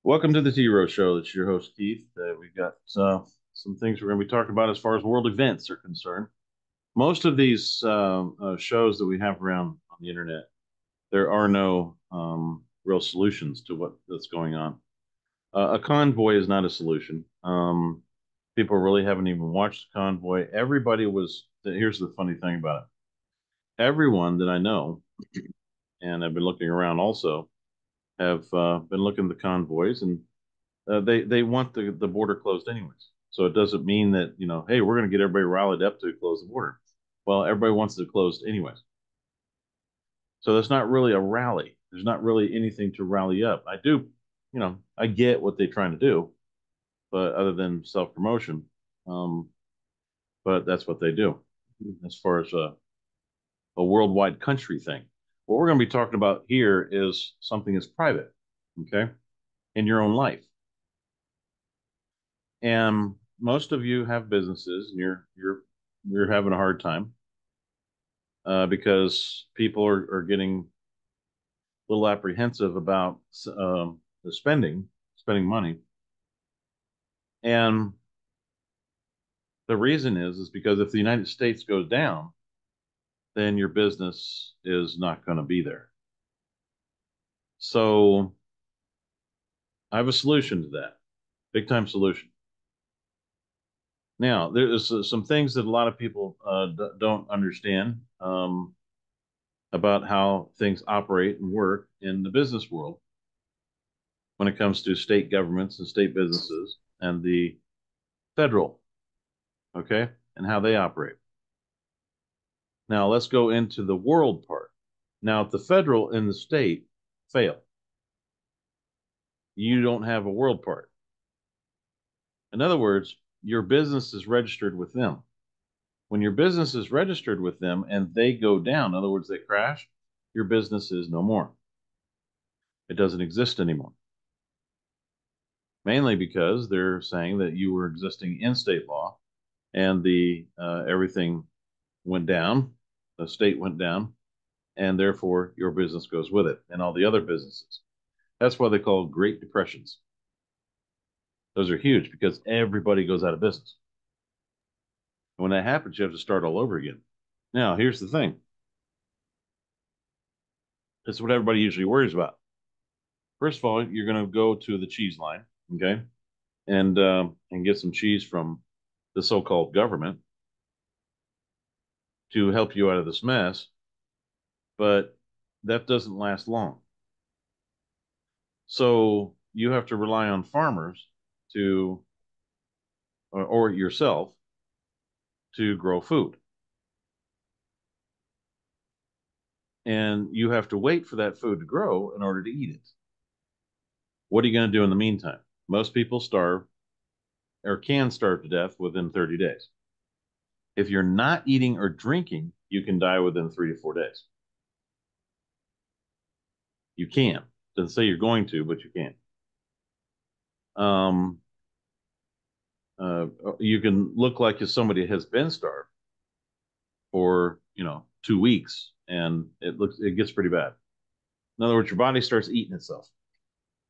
Welcome to the T Row Show. It's your host, Keith. We've got some things we're going to be talking about as far as world events are concerned. Most of these shows that we have around on the internet, there are no real solutions to that's going on. A convoy is not a solution. People really haven't even watched the convoy. Here's the funny thing about it. Everyone that I know, and I've been looking around also, have been looking at the convoys, and they want the border closed anyways. So it doesn't mean that, hey, we're going to get everybody rallied up to close the border. Well, everybody wants it closed anyways. So that's not really a rally. There's not really anything to rally up. I get what they're trying to do, but other than self promotion, um, but that's what they do as far as a worldwide country thing. What we're going to be talking about here is something that's private, okay, in your own life. And most of you have businesses, and you're having a hard time because people are getting a little apprehensive about the spending money, and the reason is because if the United States goes down, then your business is not going to be there. So I have a solution to that, big time solution. Now, there's some things that a lot of people don't understand. About how things operate and work in the business world when it comes to state governments and state businesses and the federal, okay, and how they operate. Now, let's go into the world part. Now, if the federal and the state fail, you don't have a world part. In other words, your business is registered with them. When your business is registered with them and they go down, in other words, they crash, your business is no more. It doesn't exist anymore. Mainly because they're saying that you were existing in state law and the everything went down, the state went down, and therefore your business goes with it and all the other businesses. That's why they call Great Depressions. Those are huge because everybody goes out of business. And when that happens, you have to start all over again. Now, here's the thing. This is what everybody usually worries about. First of all, you're going to go to the cheese line, okay, and get some cheese from the so-called government to help you out of this mess, but that doesn't last long. So you have to rely on farmers to, or yourself, to grow food. And you have to wait for that food to grow in order to eat it. What are you going to do in the meantime? Most people starve or can starve to death within 30 days. If you're not eating or drinking, you can die within 3 to 4 days. You can. Doesn't say you're going to, but you can. Um, you can look like if somebody has been starved for 2 weeks, and it gets pretty bad. In other words, your body starts eating itself.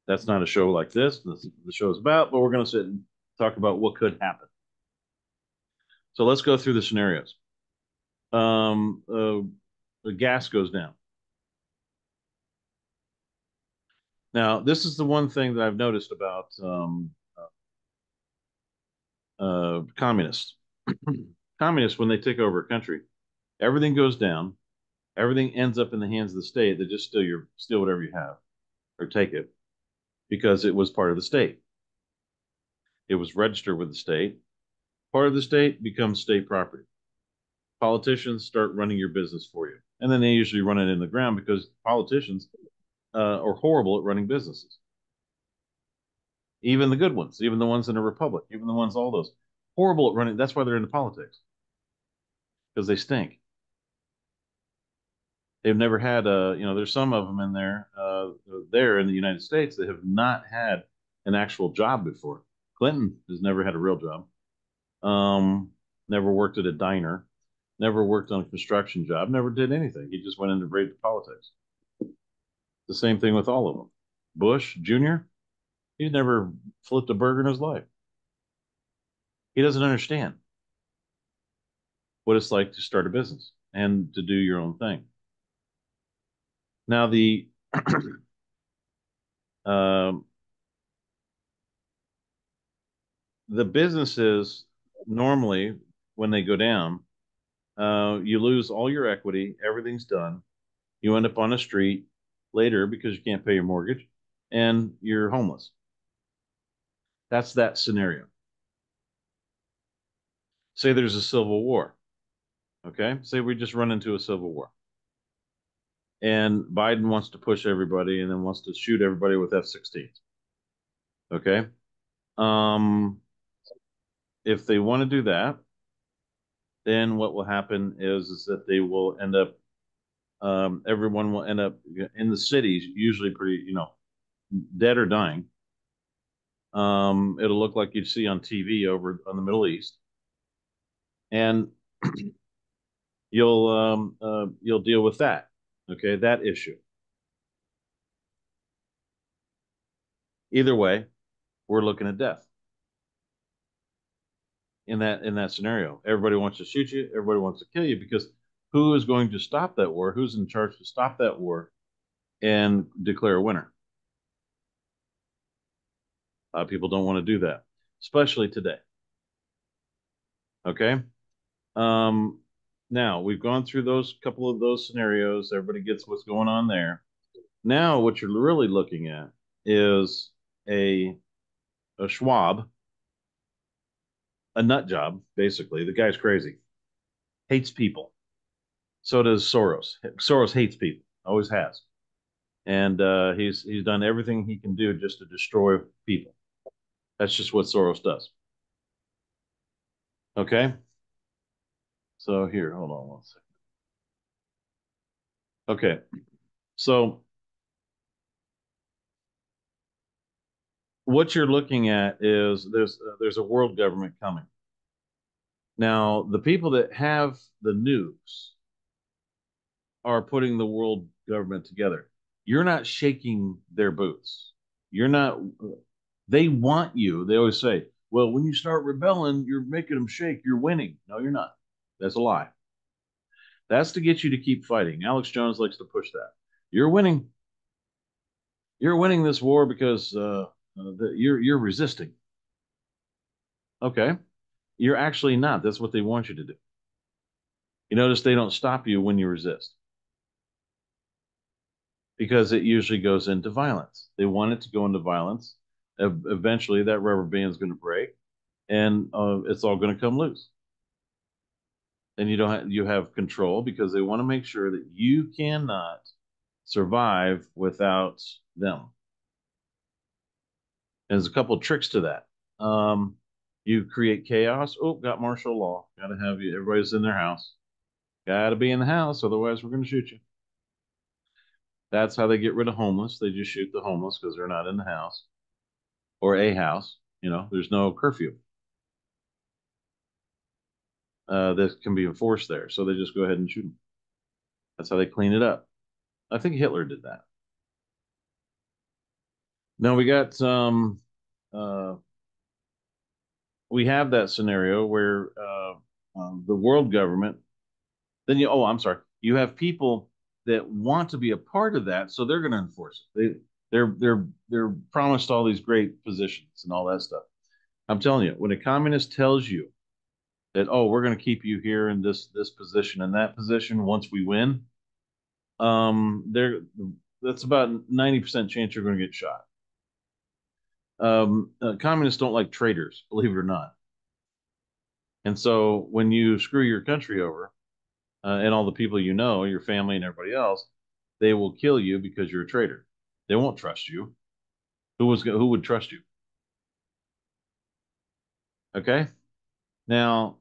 That's not a show like this. The show is about, but we're going to sit and talk about what could happen. So let's go through the scenarios. The gas goes down. Now, this is the one thing that I've noticed about communists. Communists, when they take over a country, everything goes down. Everything ends up in the hands of the state. They just steal whatever you have or take it because it was part of the state. It was registered with the state. Part of the state becomes state property. Politicians start running your business for you. And then they usually run it in the ground because politicians are horrible at running businesses. Even the good ones, even the ones in a republic, even the ones, all those, horrible at running. That's why they're into politics because they stink. They've never had there's some of them in there in the United States that have not had an actual job before. Clinton has never had a real job. Never worked at a diner, never worked on a construction job, never did anything. He just went into politics. The same thing with all of them. Bush Jr., He's never flipped a burger in his life. He doesn't understand what it's like to start a business and to do your own thing. Now, um, the businesses normally, when they go down, you lose all your equity, everything's done. You end up on the street later because you can't pay your mortgage and you're homeless. That's that scenario. Say there's a civil war. Okay. Say we just run into a civil war and Biden wants to push everybody and then wants to shoot everybody with F-16s. Okay. Um, if they want to do that, then what will happen is that they will end up, everyone will end up in the cities, usually pretty, dead or dying. It'll look like you'd see on TV over on the Middle East, and you'll deal with that. Okay, that issue. Either way, we're looking at death in that scenario. Everybody wants to shoot you. Everybody wants to kill you because who is going to stop that war? Who's in charge to stop that war and declare a winner? People don't want to do that, especially today. Okay. Um, Now we've gone through those couple of those scenarios. Everybody gets what's going on there. Now, what you're really looking at is a a Schwab, a nut job, basically. The guy's crazy, hates people. So does Soros. Soros hates people, always has, and he's done everything he can do just to destroy people. That's just what Soros does. Okay, so here, hold on one second. Okay, so what you're looking at is there's a world government coming. Now, the people that have the nukes are putting the world government together. You're not shaking their boots. You're not, they want you. They always say, well, when you start rebelling, you're making them shake. You're winning. No, you're not. That's a lie. That's to get you to keep fighting. Alex Jones likes to push that. You're winning. You're winning this war because you're resisting. Okay. You're actually not. That's what they want you to do. You notice they don't stop you when you resist because it usually goes into violence. They want it to go into violence. Eventually, that rubber band is going to break, and it's all going to come loose. And you have control because they want to make sure that you cannot survive without them. And there's a couple of tricks to that. You create chaos. Oh, got martial law. Got to have you. Everybody's in their house. Got to be in the house, otherwise we're going to shoot you. That's how they get rid of homeless. They just shoot the homeless because they're not in the house or a house. There's no curfew that can be enforced there. So they just go ahead and shoot them. That's how they clean it up. I think Hitler did that. Now uh, we have that scenario where the world government. Then I'm sorry. You have people that want to be a part of that, so they're going to enforce it. They're promised all these great positions and all that stuff. I'm telling you, when a communist tells you that, oh, we're going to keep you here in this position and that position once we win, there that's about 90% chance you're going to get shot. Communists don't like traitors, believe it or not. And so when you screw your country over and all the people your family and everybody else, they will kill you because you're a traitor. They won't trust you. Who would trust you? Okay. Now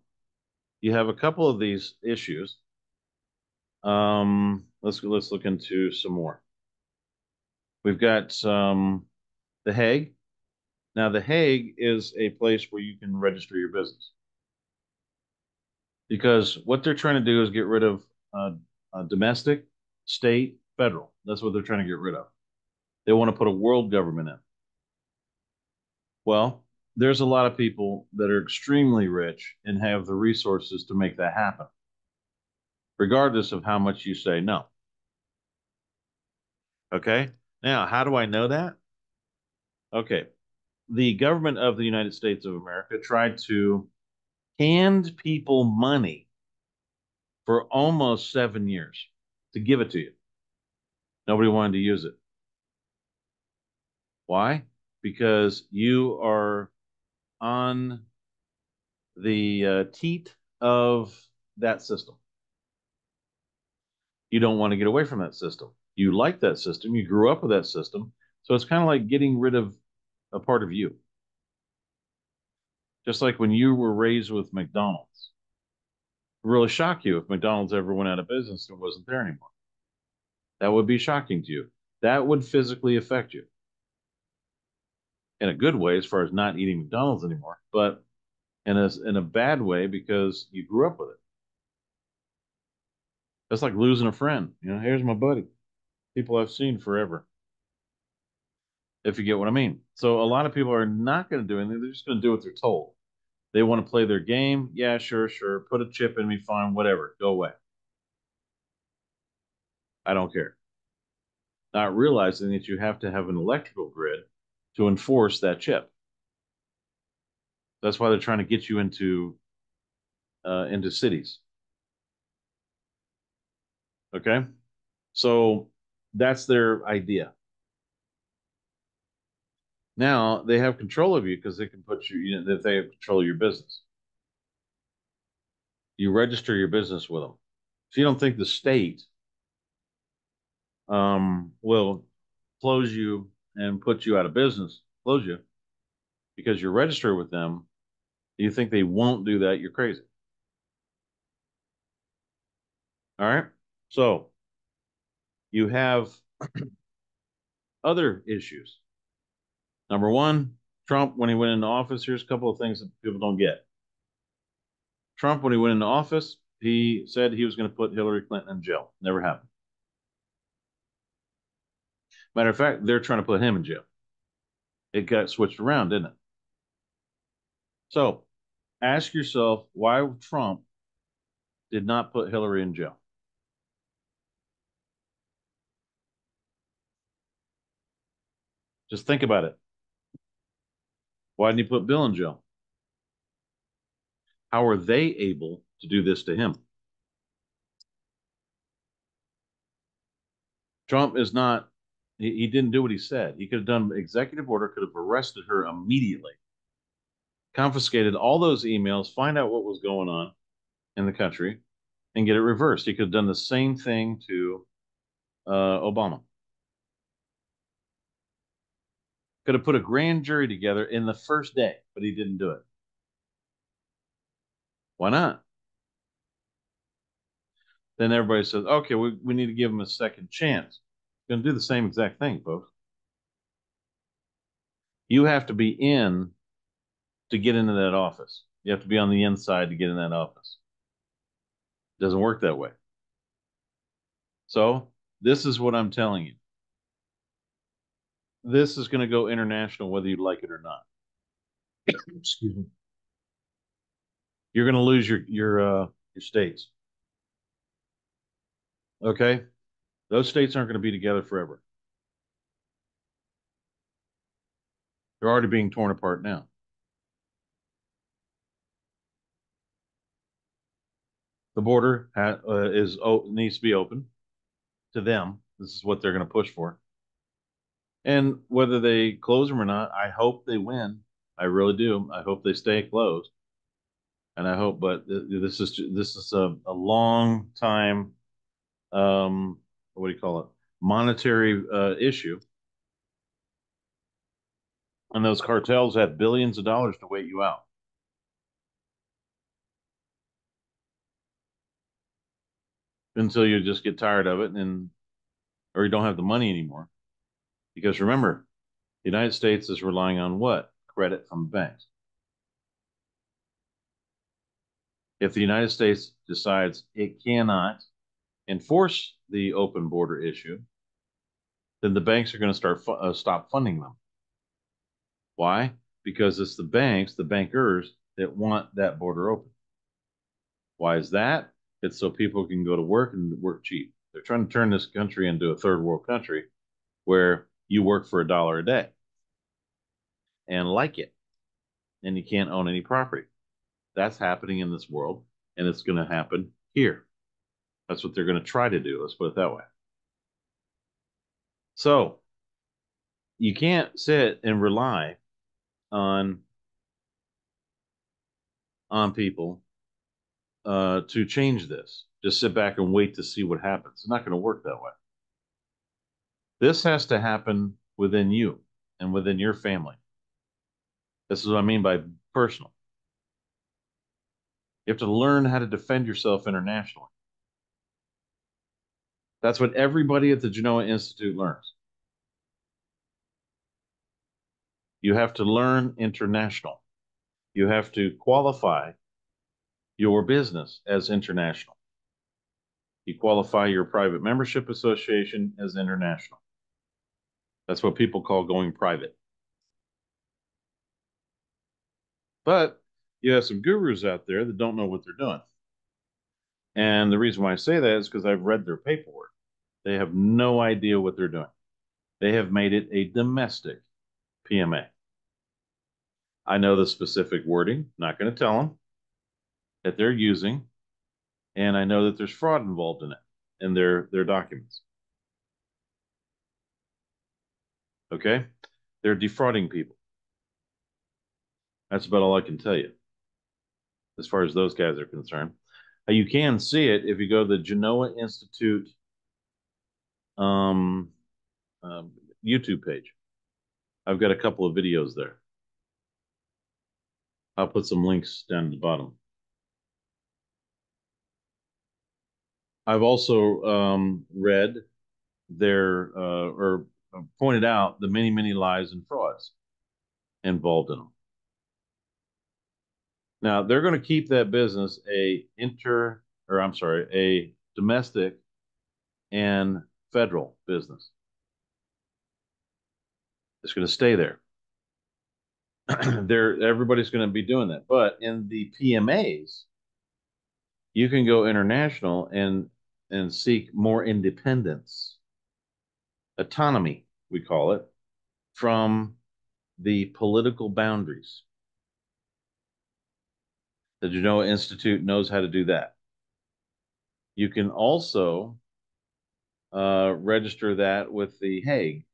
you have a couple of these issues. Let's look into some more. We've got The Hague. Now, The Hague is a place where you can register your business because what they're trying to do is get rid of domestic, state, federal. That's what they're trying to get rid of. They want to put a world government in. Well, there's a lot of people that are extremely rich and have the resources to make that happen, regardless of how much you say no. Okay. Now, how do I know that? Okay. The government of the United States of America tried to hand people money for almost 7 years to give it to you. Nobody wanted to use it. Why? Because you are on the teat of that system. You don't want to get away from that system. You like that system. You grew up with that system. So it's kind of like getting rid of a part of you. Just like when you were raised with McDonald's. It would really shock you if McDonald's ever went out of business and wasn't there anymore. That would be shocking to you. That would physically affect you in a good way as far as not eating McDonald's anymore, but in a bad way because you grew up with it. That's like losing a friend. You know, here's my buddy. People I've seen forever, if you get what I mean. So a lot of people are not going to do anything. They're just going to do what they're told. They want to play their game. Yeah, sure, sure. Put a chip in me, fine, whatever. Go away. I don't care. Not realizing that you have to have an electrical grid to enforce that chip. That's why they're trying to get you into cities. Okay, so that's their idea. Now they have control of you because they can put you, if they have control of your business. You register your business with them. So you don't think the state will close you and put you out of business, close you because you're registered with them. You think they won't do that? You're crazy. All right. So you have other issues. Number one, Trump, when he went into office, here's a couple of things that people don't get. Trump, when he went into office, he said he was going to put Hillary Clinton in jail. Never happened. Matter of fact, they're trying to put him in jail. It got switched around, didn't it? So ask yourself why Trump did not put Hillary in jail. Just think about it. Why didn't he put Bill in jail? How are they able to do this to him? Trump is not, he didn't do what he said. He could have done executive order, could have arrested her immediately, confiscated all those emails, find out what was going on in the country, and get it reversed. He could have done the same thing to Obama. Could have put a grand jury together in the first day, but he didn't do it. Why not? Then everybody says, okay, we need to give him a second chance. Going to do the same exact thing, folks. You have to be in to get into that office. You have to be on the inside to get in that office. It doesn't work that way. So this is what I'm telling you. This is going to go international, whether you like it or not. Excuse me. You're going to lose your states. Okay, those states aren't going to be together forever. They're already being torn apart now. The border needs to be open to them. This is what they're going to push for. And whether they close them or not, I hope they win. I really do. I hope they stay closed. And I hope, but this is a long time. What do you call it? Monetary issue. And those cartels have billions of dollars to wait you out. Until you just get tired of it and or you don't have the money anymore. Because remember, the United States is relying on what? Credit from the banks. If the United States decides it cannot enforce the open border issue, then the banks are going to stop funding them. Why? because it's the banks, the bankers that want that border open. Why is that? It's so people can go to work and work cheap. They're trying to turn this country into a third world country where you work for $1 a day and like it, and you can't own any property. That's happening in this world, and it's going to happen here. That's what they're going to try to do. Let's put it that way. So you can't sit and rely on people to change this. Just sit back and wait to see what happens. It's not going to work that way. This has to happen within you and within your family. This is what I mean by personal. You have to learn how to defend yourself internationally. That's what everybody at the Genoa Institute learns. You have to learn international. You have to qualify your business as international. You qualify your private membership association as international. That's what people call going private. But you have some gurus out there that don't know what they're doing. And the reason why I say that is because I've read their paperwork. They have no idea what they're doing. They have made it a domestic PMA. I know the specific wording, not going to tell them that they're using, and I know that there's fraud involved in it in their documents. Okay? They're defrauding people. That's about all I can tell you as far as those guys are concerned. You can see it if you go to the Genoa Institute um, um, YouTube page. I've got a couple of videos there. I'll put some links down at the bottom. I've also read their or pointed out the many, many lies and frauds involved in them. Now they're going to keep that business a domestic and federal business. It's going to stay there. Everybody's going to be doing that. But in the PMAs, you can go international and seek more independence, autonomy, we call it, from the political boundaries. The Genoa Institute knows how to do that. You can also register that with the Hague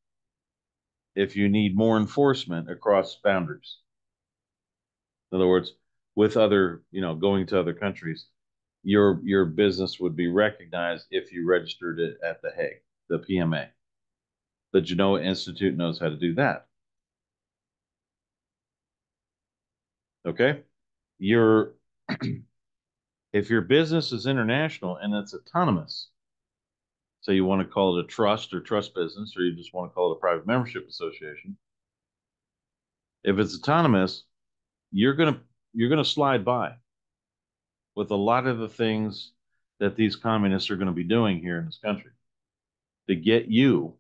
if you need more enforcement across boundaries. In other words, with other, going to other countries, your business would be recognized if you registered it at the Hague, the PMA. The Genoa Institute knows how to do that. Okay? Your if your business is international and it's autonomous, so you want to call it a trust or trust business, or you just want to call it a private membership association. If it's autonomous, you're gonna slide by with a lot of the things that these communists are going to be doing here in this country to get you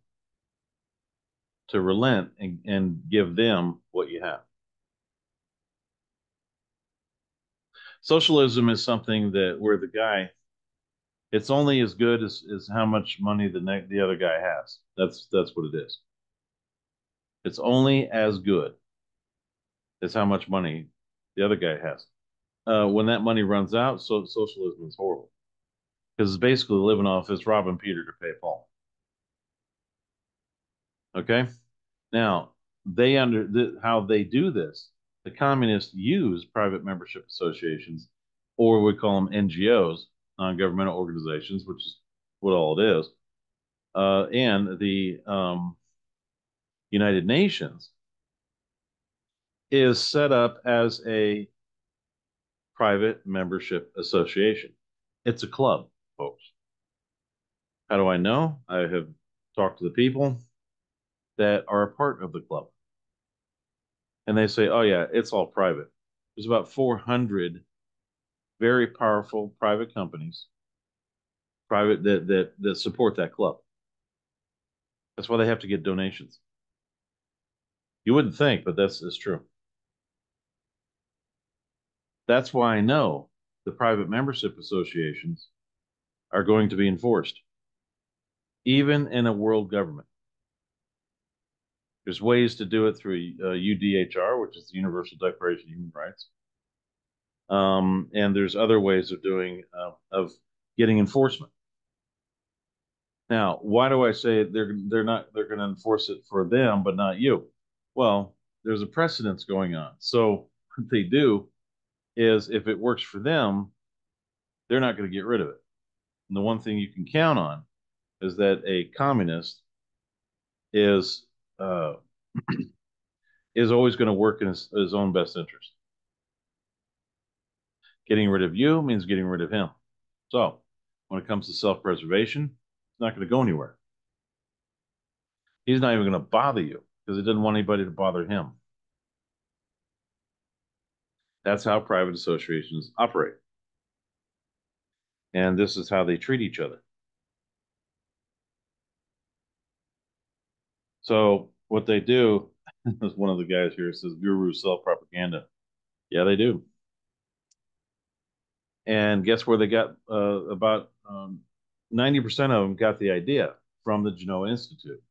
to relent and give them what you have. Socialism is something that where the guy, it's only as good as how much money the other guy has. That's what it is. It's only as good as how much money the other guy has. When that money runs out, so socialism is horrible because it's basically living off it's robbing Peter to pay Paul. Okay, now how they do this. The communists use private membership associations, or we call them NGOs, non-governmental organizations, which is what all it is, and the United Nations is set up as a private membership association. It's a club, folks. How do I know? I have talked to the people that are a part of the club. And they say, oh, yeah, it's all private. There's about 400 very powerful private companies, that support that club. That's why they have to get donations. You wouldn't think, but that's true. That's why I know the private membership associations are going to be enforced, even in a world government. There's ways to do it through UDHR, which is the Universal Declaration of Human Rights. And there's other ways of doing of getting enforcement. Now, why do I say they're going to enforce it for them but not you? Well, there's a precedence going on. So what they do is if it works for them, they're not going to get rid of it. And the one thing you can count on is that a communist is uh, is always going to work in his own best interest. Getting rid of you means getting rid of him. So when it comes to self-preservation, it's not going to go anywhere. He's not even going to bother you because he doesn't want anybody to bother him. That's how private associations operate. And this is how they treat each other. So what they do, as one of the guys here says, guru self-propaganda. Yeah, they do. And guess where they got about 90% of them got the idea from the Genoa Institute.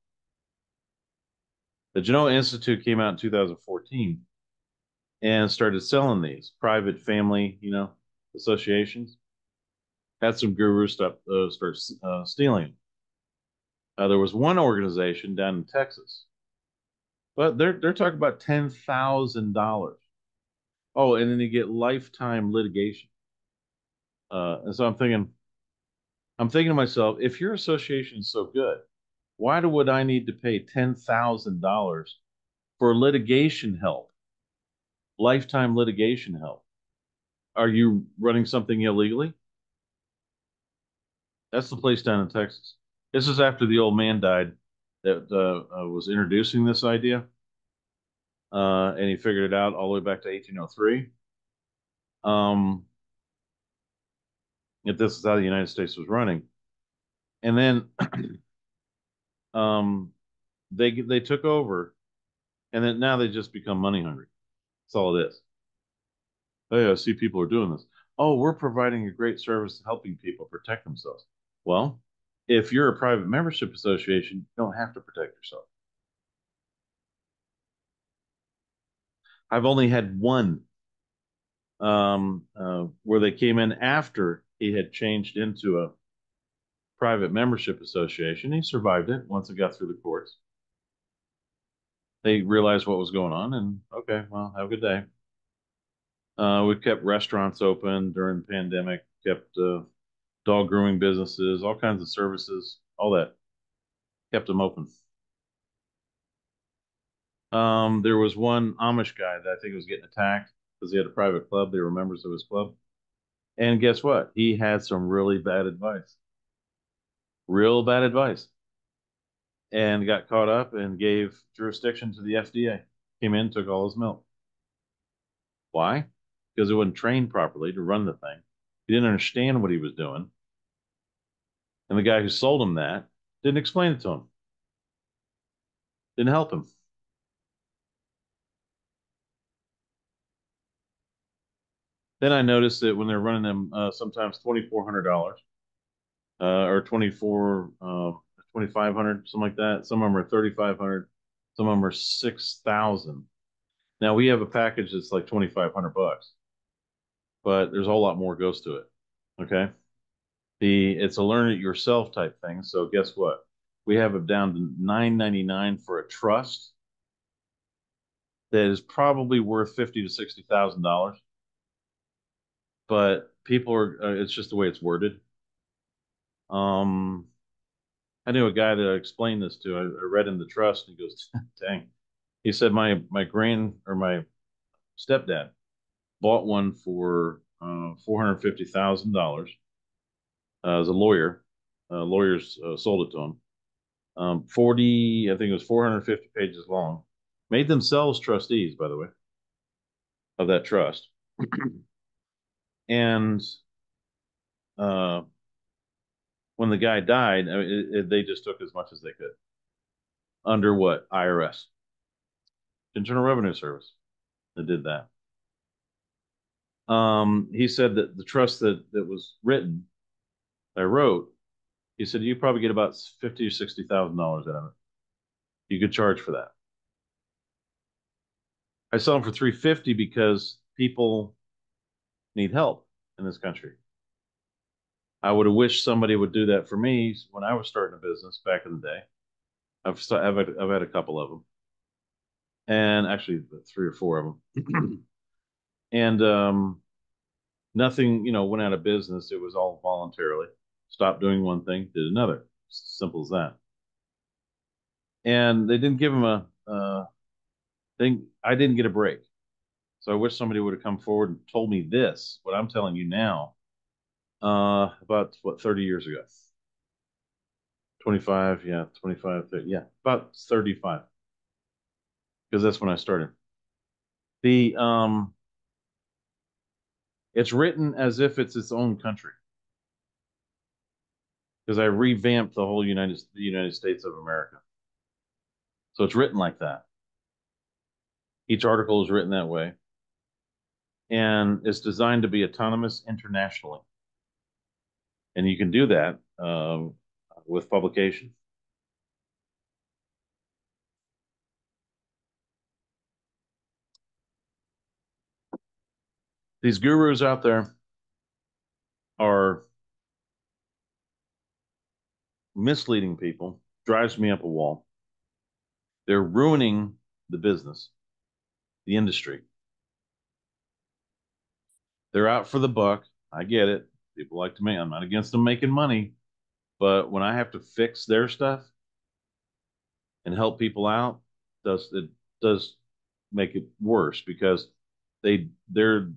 The Genoa Institute came out in 2014 and started selling these private family, associations. Had some gurus start stealing. There was one organization down in Texas, but they're talking about $10,000. Oh, and then you get lifetime litigation. And so I'm thinking to myself, if your association is so good, why would I need to pay $10,000 for litigation help, lifetime litigation help? Are you running something illegally? That's the place down in Texas. This is after the old man died that was introducing this idea, and he figured it out all the way back to 1803. Um, if this is how the United States was running, and then um, they took over, and then now they just become money hungry. That's all it is. Hey, I see people are doing this. Oh, we're providing a great service helping people protect themselves. Well, if you're a private membership association, you don't have to protect yourself. I've only had one where they came in after he had changed into a private membership association. He survived it once it got through the courts. They realized what was going on, and okay, well, have a good day. We kept restaurants open during the pandemic, kept dog grooming businesses, all kinds of services, all that, kept them open. There was one Amish guy that I think was getting attacked because he had a private club. They were members of his club. And guess what? He had some really bad advice, real bad advice, and got caught up and gave jurisdiction to the FDA. Came in, took all his milk. Why? Because he wasn't trained properly to run the thing. He didn't understand what he was doing. And the guy who sold him that didn't explain it to him, didn't help him. Then I noticed that when they're running them, sometimes $2,400 or 2,500, something like that. Some of them are 3,500. Some of them are 6,000. Now we have a package that's like 2,500 bucks, but there's a whole lot more goes to it. Okay. It's a learn it yourself type thing. So guess what? We have it down to $9.99 for a trust that is probably worth 50 to $60,000. But people are, it's just the way it's worded. Um, I knew a guy that I explained this to. I read in the trust, and he goes, "Dang." He said my stepdad bought one for $450,000 as a lawyer. Lawyers sold it to him. 40, I think it was 450 pages long. Made themselves trustees, by the way, of that trust. And uh, when the guy died, I mean, they just took as much as they could. Under what? IRS, Internal Revenue Service. They did that. He said that the trust that was written, I wrote, he said you probably get about 50 or $60,000 out of it. You could charge for that. I sell them for 350 because people need help in this country. I would have wished somebody would do that for me when I was starting a business back in the day. I've had a couple of them, and actually three or four of them, and nothing, went out of business. It was all voluntarily. Stopped doing one thing, did another. Simple as that. And they didn't give him a thing. I didn't get a break. So I wish somebody would have come forward and told me this, what I'm telling you now, about what, 30 years ago. 25, yeah, 25, 30, yeah, about 35, because that's when I started. The It's written as if it's its own country, because I revamped the United States of America. So it's written like that. Each article is written that way, and it's designed to be autonomous internationally. And you can do that with publication. These gurus out there are misleading people, drives me up a wall. They're ruining the business, the industry. They're out for the buck. I get it. People like to make, I'm not against them making money, but when I have to fix their stuff and help people out, it does make it worse, because they're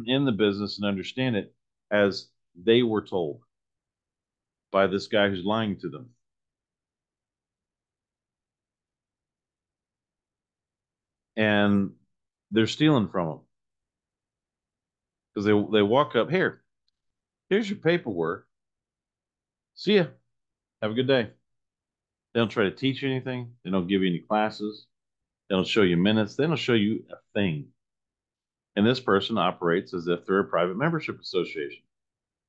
in the business and understand it as they were told by this guy who's lying to them. And they're stealing from them, because they walk up here, here's your paperwork, see ya, have a good day. They don't try to teach you anything. They don't give you any classes. They don't show you minutes. They don't show you a thing. And this person operates as if they're a private membership association.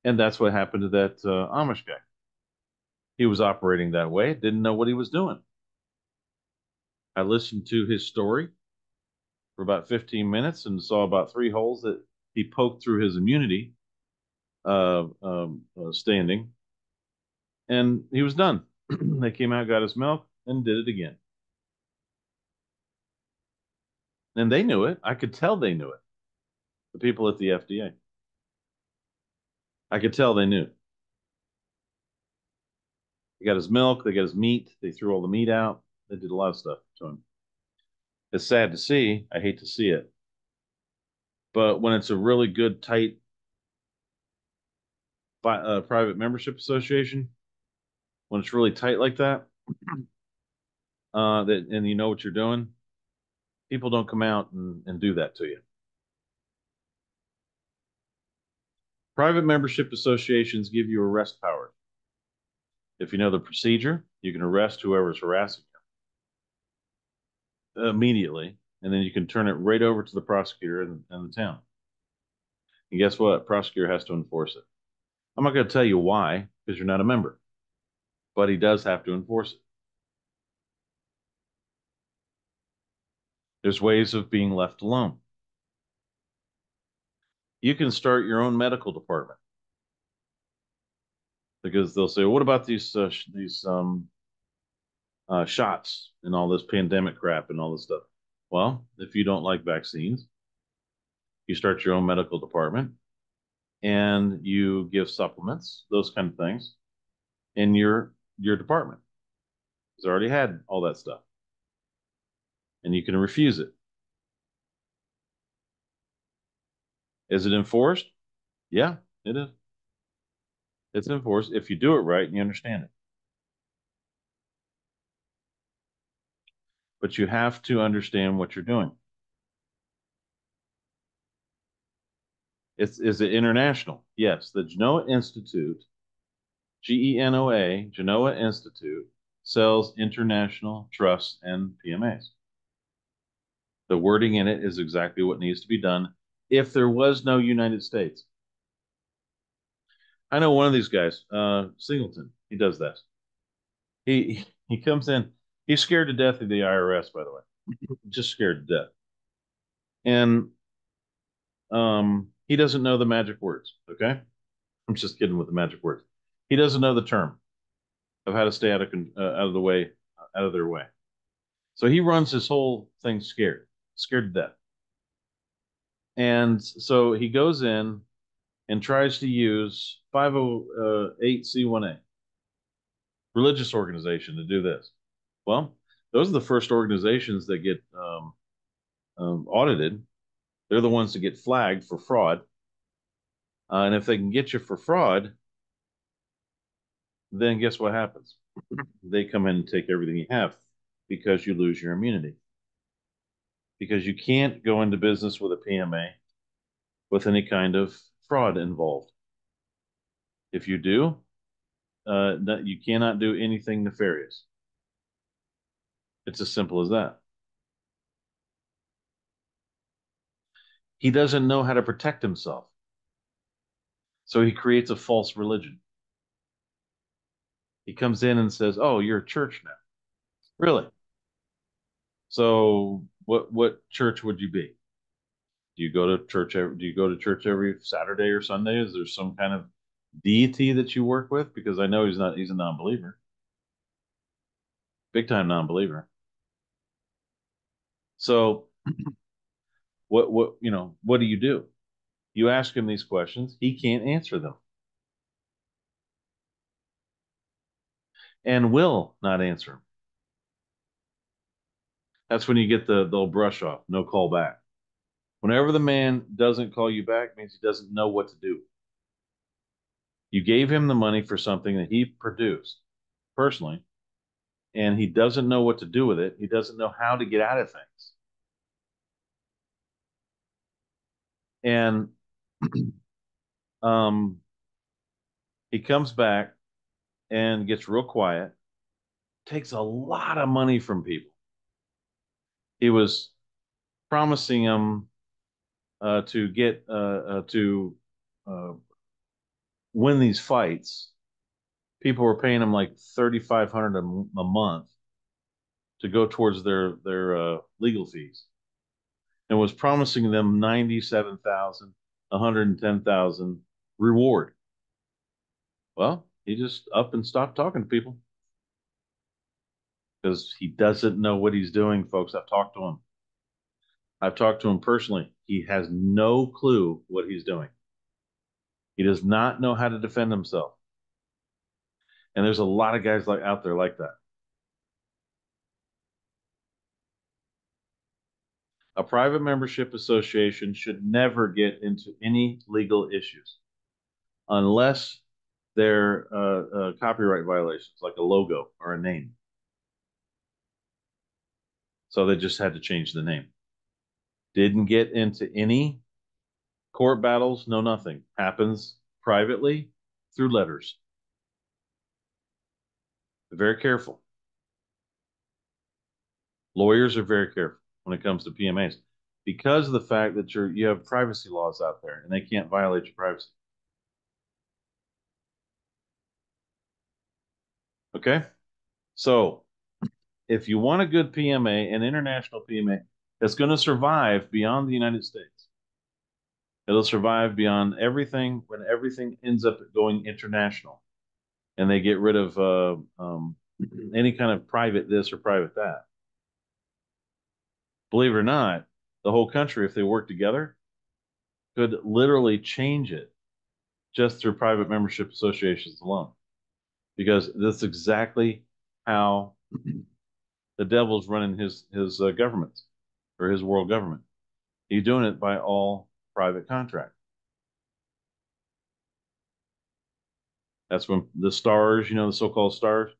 And that's what happened to that Amish guy. He was operating that way, didn't know what he was doing. I listened to his story for about 15 minutes and saw about three holes that he poked through his immunity standing, and he was done. They came out, got his milk, and did it again. And they knew it. I could tell they knew it. The people at the FDA. I could tell they knew. They got his milk, they got his meat, they threw all the meat out. They did a lot of stuff to him. It's sad to see. I hate to see it. But when it's a really good, tight private membership association, when it's really tight like that, and you know what you're doing, people don't come out and do that to you. Private membership associations give you arrest power. If you know the procedure, you can arrest whoever's harassing you immediately, and then you can turn it right over to the prosecutor in the town. And guess what? Prosecutor has to enforce it. I'm not going to tell you why, because you're not a member, but he does have to enforce it. There's ways of being left alone. You can start your own medical department, because they'll say, well, "What about these shots and all this pandemic crap and all this stuff?" Well, if you don't like vaccines, you start your own medical department and you give supplements, those kind of things, in your department. It's already had all that stuff, and you can refuse it. Is it enforced? Yeah, it is. It's enforced if you do it right and you understand it. But you have to understand what you're doing. Is it international? Yes. The Genoa Institute, Genoa Institute, sells international trusts and PMAs. The wording in it is exactly what needs to be done if there was no United States. I know one of these guys, Singleton. He does this. He comes in. He's scared to death of the IRS, by the way, just scared to death. And he doesn't know the magic words. Okay, I'm just kidding with the magic words. He doesn't know the term of how to stay out of the way, out of their way. So he runs his whole thing scared to death. And so he goes in and tries to use 508c1a, religious organization, to do this. Well, those are the first organizations that get audited. They're the ones that get flagged for fraud. And if they can get you for fraud, then guess what happens? They come in and take everything you have because you lose your immunity. Because you can't go into business with a PMA with any kind of fraud involved. If you do, you cannot do anything nefarious. It's as simple as that. He doesn't know how to protect himself. So he creates a false religion. He comes in and says, "Oh, you're a church now." Really? So what church would you be? Do you go to church do you go to church every Saturday or Sunday? Is there some kind of deity that you work with? Because I know he's a non-believer. Big time non-believer. So what do you do? You ask him these questions, he can't answer them and will not answer them. That's when you get the old brush off, no call back. Whenever the man doesn't call you back, means he doesn't know what to do. You gave him the money for something that he produced personally, and he doesn't know what to do with it. He doesn't know how to get out of things. And um, he comes back and gets real quiet, takes a lot of money from people. He was promising them to get to uh, win these fights. People were paying him like 3,500 a month to go towards their legal fees, and was promising them 97,000, 110,000 reward. Well, he just up and stopped talking to people because he doesn't know what he's doing, folks. I've talked to him. I've talked to him personally. He has no clue what he's doing. He does not know how to defend himself. And there's a lot of guys like out there like that. A private membership association should never get into any legal issues unless they're copyright violations, like a logo or a name. So they just had to change the name. Didn't get into any court battles, no nothing. Happens privately through letters. Very careful. Lawyers are very careful when it comes to PMAs because of the fact that you have privacy laws out there and they can't violate your privacy. Okay? So if you want a good PMA, an international PMA that's going to survive beyond the United States, it'll survive beyond everything when everything ends up going international and they get rid of any kind of private this or private that. Believe it or not, the whole country, if they work together, could literally change it just through private membership associations alone. Because that's exactly how the devil's running his governments or his world government. He's doing it by all private contract. That's when the stars, the so-called stars,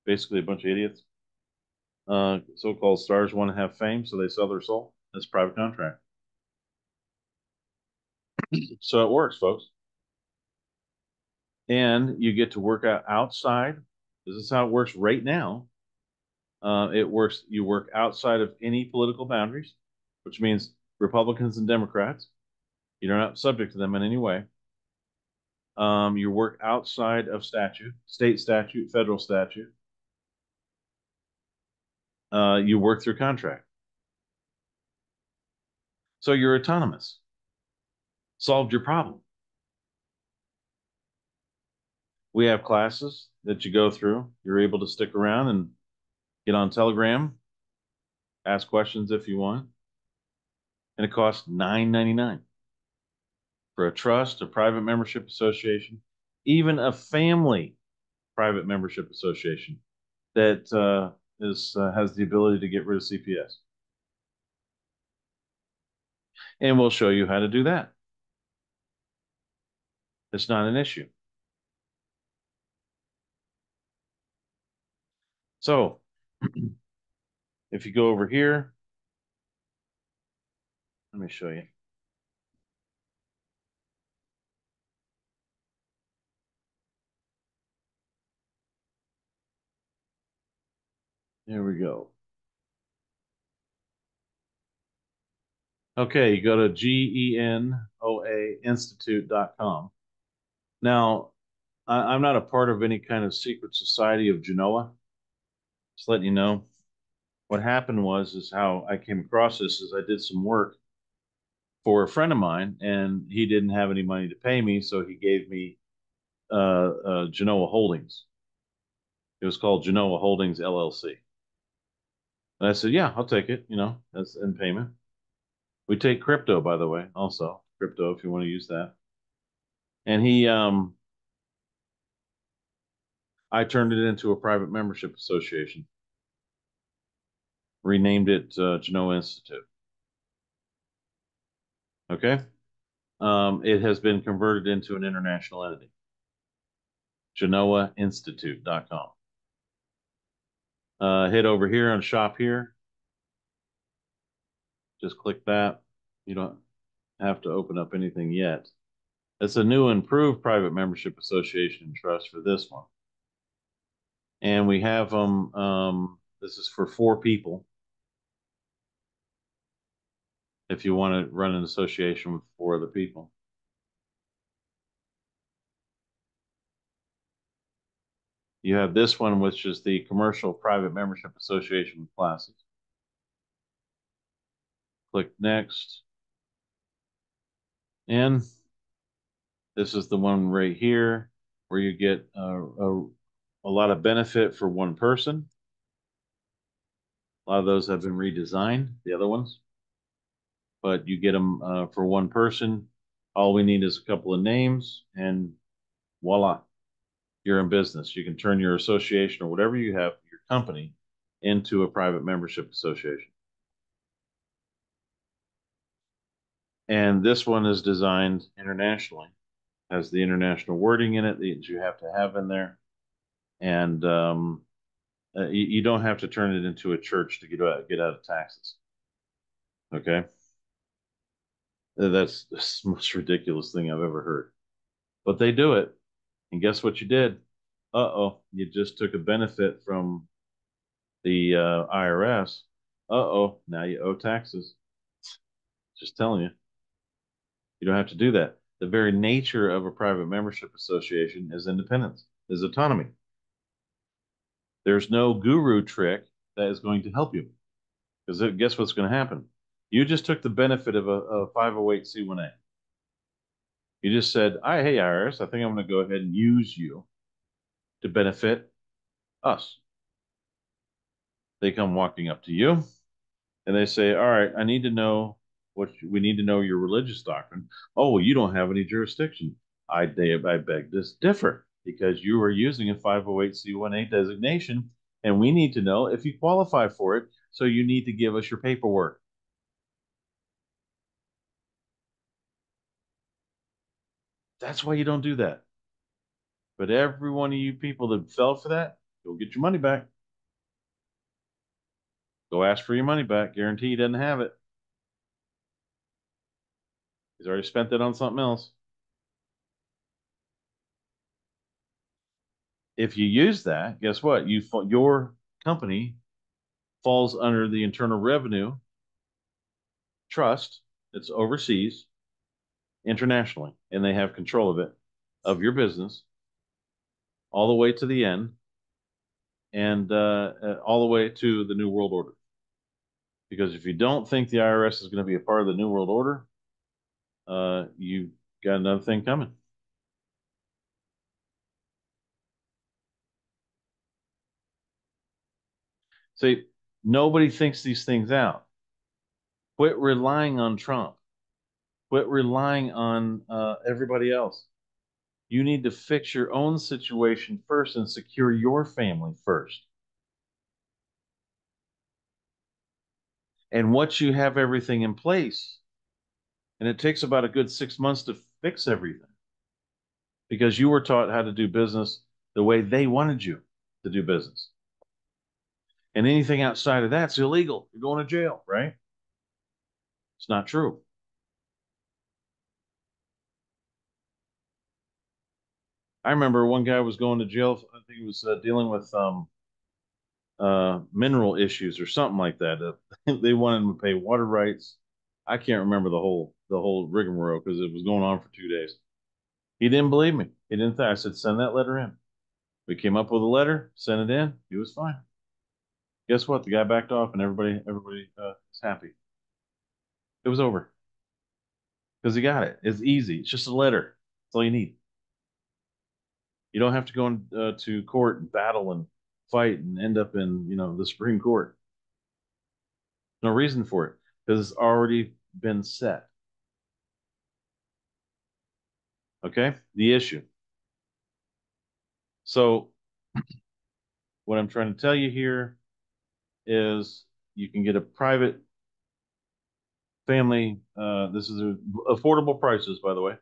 basically a bunch of idiots, so-called stars want to have fame, so they sell their soul. That's private contract. So it works, folks. And you get to work out outside. This is how it works right now. It works. You work outside of any political boundaries, which means Republicans and Democrats. You're not subject to them in any way. You work outside of statute, state statute, federal statute. You work through contract. So you're autonomous. Solved your problem. We have classes that you go through. You're able to stick around and get on Telegram, ask questions if you want. And it costs $9.99 for a trust, a private membership association, even a family private membership association that has the ability to get rid of CPS. And we'll show you how to do that. It's not an issue. So if you go over here, let me show you. There we go. Okay, you go to genoainstitute.com. Now, I'm not a part of any kind of secret society of Genoa. Just letting you know. What happened is how I came across this is I did some work for a friend of mine, and he didn't have any money to pay me, so he gave me Genoa Holdings. It was called Genoa Holdings LLC. And I said, yeah, I'll take it, that's in payment. We take crypto, by the way, also crypto if you want to use that. And I turned it into a private membership association, renamed it Genoa Institute. Okay. It has been converted into an international entity, genoainstitute.com. Hit over here on shop here. Just click that. You don't have to open up anything yet. It's a new improved private membership association and trust for this one. And we have them, this is for 4 people. If you want to run an association with 4 other people. You have this one, which is the commercial private membership association with classes. Click next. And this is the one right here where you get a lot of benefit for one person. A lot of those have been redesigned, the other ones. But you get them for one person. All we need is a couple of names, and voila, you're in business. You can turn your association or whatever you have, your company, into a private membership association. And this one is designed internationally, has the international wording in it that you have to have in there. And you don't have to turn it into a church to get out of taxes. Okay. That's the most ridiculous thing I've ever heard. But they do it. And guess what you did? Uh-oh, you just took a benefit from the IRS. Uh-oh, now you owe taxes. Just telling you. You don't have to do that. The very nature of a private membership association is independence, is autonomy. There's no guru trick that is going to help you. Because guess what's going to happen? You just took the benefit of a 508c1a. You just said, hey, IRS, I think I'm going to go ahead and use you to benefit us. They come walking up to you and they say, all right, we need to know your religious doctrine. Oh, well, you don't have any jurisdiction. I beg to differ because you are using a 508c1a designation and we need to know if you qualify for it. So you need to give us your paperwork. That's why you don't do that. But every one of you people that fell for that, go get your money back. Go ask for your money back. Guarantee he doesn't have it. He's already spent it on something else. If you use that, guess what? Your company falls under the Internal Revenue Trust. It's overseas. internationally, and they have control of it, of your business, all the way to the end, and all the way to the New World Order. Because if you don't think the IRS is going to be a part of the New World Order, you got another thing coming. See, nobody thinks these things out. Quit relying on Trump. Quit relying on everybody else. You need to fix your own situation first and secure your family first. And once you have everything in place, and it takes about a good 6 months to fix everything because you were taught how to do business the way they wanted you to do business. And anything outside of that's illegal. You're going to jail, right? It's not true. I remember one guy was going to jail. I think he was dealing with mineral issues or something like that. They wanted him to pay water rights. I can't remember the whole rigmarole because it was going on for 2 days. He didn't believe me. He didn't think. I said, send that letter in. We came up with a letter, sent it in. He was fine. Guess what? The guy backed off, and everybody is happy. It was over because he got it. It's easy. It's just a letter. That's all you need. You don't have to go to court and battle and fight and end up in the Supreme Court. No reason for it because it's already been set. Okay, the issue. So what I'm trying to tell you here is you can get a private family. This is affordable prices, by the way.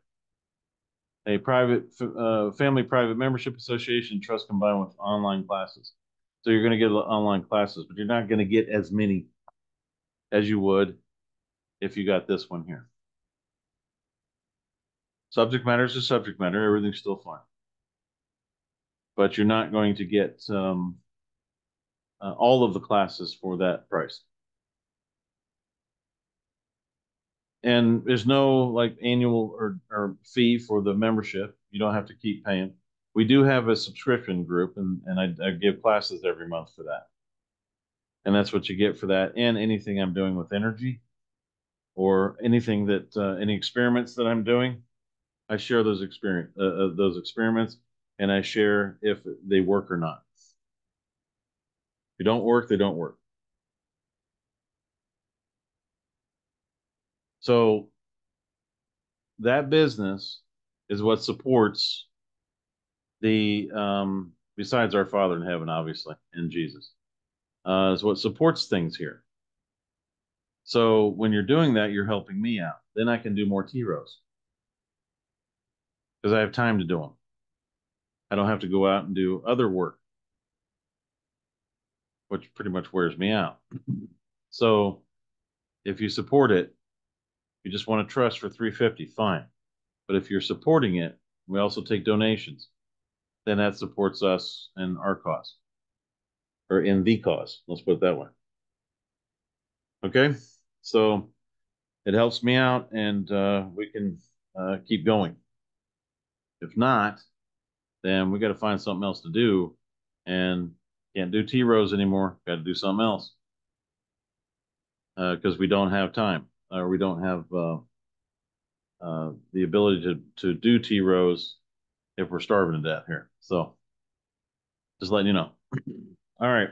A private family private membership association trust combined with online classes. So you're going to get online classes, but you're not going to get as many as you would if you got this one here. Subject matter is a subject matter. Everything's still fine. But you're not going to get all of the classes for that price. And there's no like annual or fee for the membership. You don't have to keep paying. We do have a subscription group, and I give classes every month for that. And that's what you get for that. And anything I'm doing with energy or anything that any experiments that I'm doing, I share those experiments, and I share if they work or not. If they don't work, they don't work. So that business is what supports the besides our Father in heaven, obviously, and Jesus, is what supports things here. So when you're doing that, you're helping me out. Then I can do more T-rows because I have time to do them. I don't have to go out and do other work, which pretty much wears me out. So if you support it, you just want to trust for 350, fine. But if you're supporting it, we also take donations. Then that supports us in our cause or in the cause. Let's put it that way. Okay. So it helps me out and we can keep going. If not, then we got to find something else to do and can't do T-rows anymore. Got to do something else because we don't have time or we don't have the ability to do T-rows if we're starving to death here. So just letting you know. All right.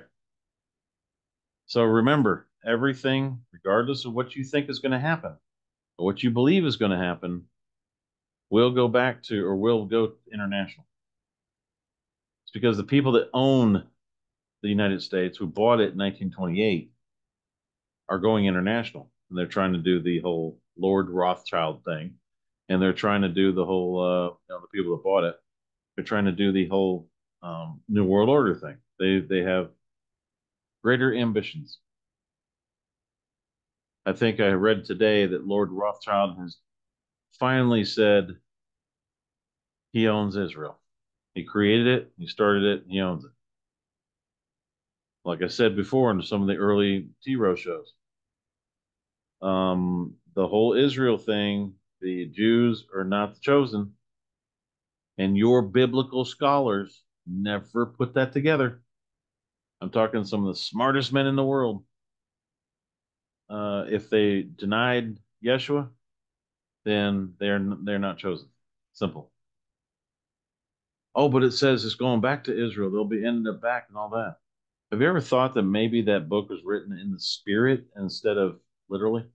So remember, everything, regardless of what you think is going to happen or what you believe is going to happen, will go back to or will go international. It's because the people that own the United States who bought it in 1928 are going international. And they're trying to do the whole Lord Rothschild thing. And they're trying to do the whole, the people that bought it, they're trying to do the whole New World Order thing. They have greater ambitions. I think I read today that Lord Rothschild has finally said he owns Israel. He created it, he started it, he owns it. Like I said before in some of the early T-Row shows, the whole Israel thing The Jews are not the chosen, and your biblical scholars never put that together. I'm talking some of the smartest men in the world. If they denied Yeshua, then they're not chosen. Simple. Oh, but it says it's going back to Israel. They'll be ended up back and all that. Have you ever thought that maybe that book was written in the spirit instead of literally?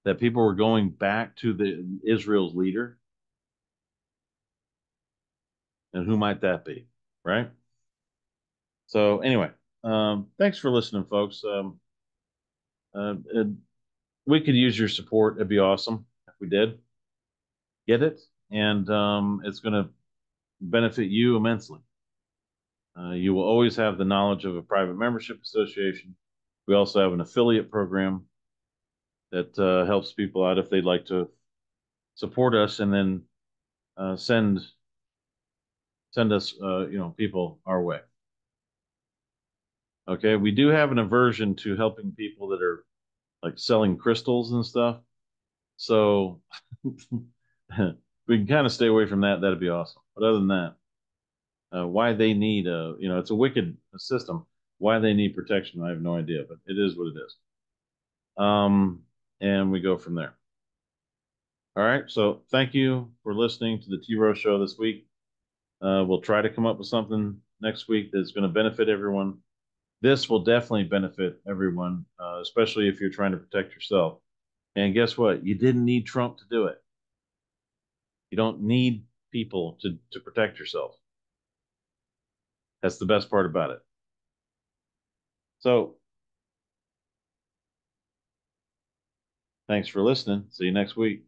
That people were going back to the Israel's leader, and who might that be, right? So anyway, thanks for listening, folks. It, we could use your support. It'd be awesome if we did get it, and it's going to benefit you immensely. You will always have the knowledge of a private membership association. We also have an affiliate program that helps people out if they'd like to support us and then uh, send send us people our way. Okay, we do have an aversion to helping people that are like selling crystals and stuff. So we can kind of stay away from that. That'd be awesome. But other than that, why they need it's a wicked system. Why they need protection, I have no idea, but it is what it is. And we go from there. All right. So thank you for listening to the T Rose Show this week. We'll try to come up with something next week that's going to benefit everyone. This will definitely benefit everyone, especially if you're trying to protect yourself. And guess what? You didn't need Trump to do it. You don't need people to protect yourself. That's the best part about it. So thanks for listening. See you next week.